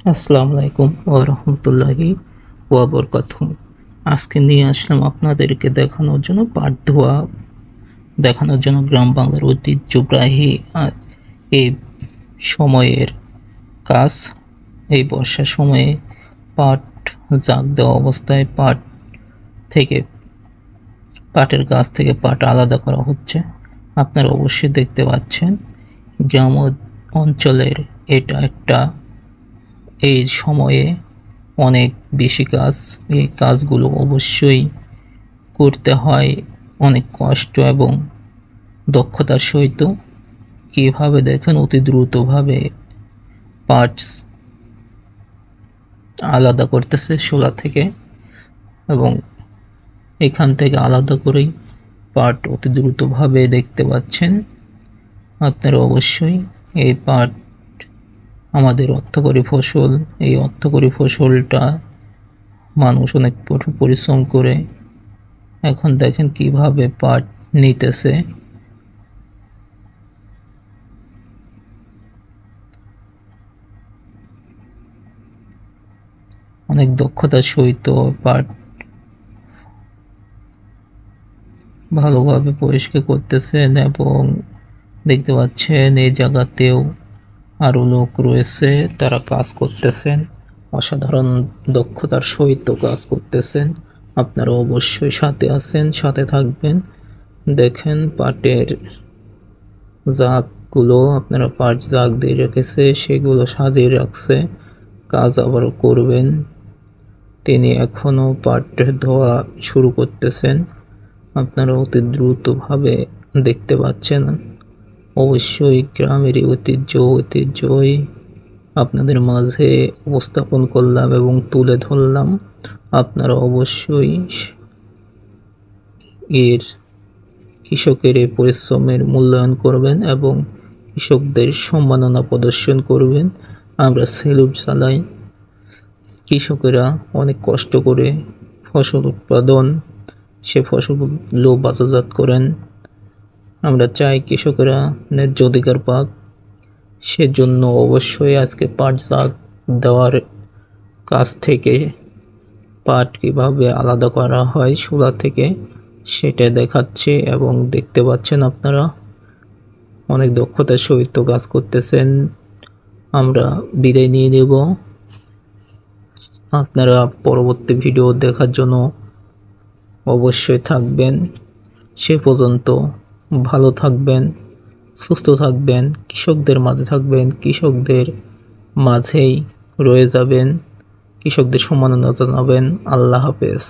আসসালামু আলাইকুম ওয়া রাহমাতুল্লাহি ওয়া বারাকাতুহু। আজকে নিয়ে আসলাম আপনাদেরকে দেখানোর জন্য গ্রাম বাংলার ঐতিহ্যবাহী এই সময়ের কাজ। এই বর্ষার সময়ে পাট জাগ দেওয়া অবস্থায় থেকে পাটের গাছ থেকে পাট আলাদা করা হচ্ছে। আপনারা অবশ্যই দেখতে পাচ্ছেন গ্রাম অঞ্চলের এটা একটা এই সময়ে অনেক বেশি কাজ। এই কাজগুলো অবশ্যই করতে হয় অনেক কষ্ট এবং দক্ষতার সহিত। কিভাবে দেখেন অতি দ্রুতভাবে পার্টস আলাদা করতেছে শোলা থেকে, এবং এখান থেকে আলাদা করেই পার্ট অতি দ্রুতভাবে দেখতে পাচ্ছেন আপনারা অবশ্যই। এই পার্ট আমাদের অর্থকরী ফসল। এই অর্থকরী ফসলটা মানুষ অনেক কঠোর পরিশ্রম করে এখন দেখেন কিভাবে পাট নিতেছে। অনেক দক্ষতার সহিত পাট ভালোভাবে পরিষ্কার করতেছেন, এবং দেখতে পাচ্ছেন এই জায়গাতেও আরো লোক রয়েছে, তারা কাজ করতেছেন, অসাধারণ দক্ষতার সহিত কাজ করতেছেন। আপনারা অবশ্যই সাথে আছেন, সাথে থাকবেন। দেখেন পাটের জাগগুলো, আপনারা পাট জাগ দিয়ে রেখেছে, সেগুলো সাজিয়ে রাখছে, কাজ আবারও করবেন। তিনি এখনো পাট ধোয়া শুরু করতেছেন, আপনারা অতি দ্রুতভাবে দেখতে পাচ্ছেন। অবশ্যই গ্রামের ঐতিহ্যই আপনাদের মাঝে উপস্থাপন করলাম এবং তুলে ধরলাম। আপনারা অবশ্যই কৃষকের এই পরিশ্রমের মূল্যায়ন করবেন এবং কৃষকদের সম্মাননা প্রদর্শন করবেন। আমরা সেলুট জানাই। কৃষকেরা অনেক কষ্ট করে ফসল উৎপাদন, সে ফসলগুলো বাজারজাত করেন। আমরা চাই কৃষকেরা ন্যায্য অধিকার পাক। সেজন্য অবশ্যই আজকে পাট জাগ দেওয়ার কাজ থেকে পাট কীভাবে আলাদা করা হয় শোলা থেকে সেটা দেখাচ্ছে, এবং দেখতে পাচ্ছেন আপনারা অনেক দক্ষতার সহিত কাজ করতেছেন। আমরা বিদায় নিয়ে নেব। আপনারা পরবর্তী ভিডিও দেখার জন্য অবশ্যই থাকবেন। সে পর্যন্ত ভালো থাকবেন, সুস্থ থাকবেন, কৃষকদের মাঝে থাকবেন, কৃষকদের মাঝেই রয়ে যাবেন, কৃষকদের সম্মাননা জানাবেন। আল্লাহ হাফেজ।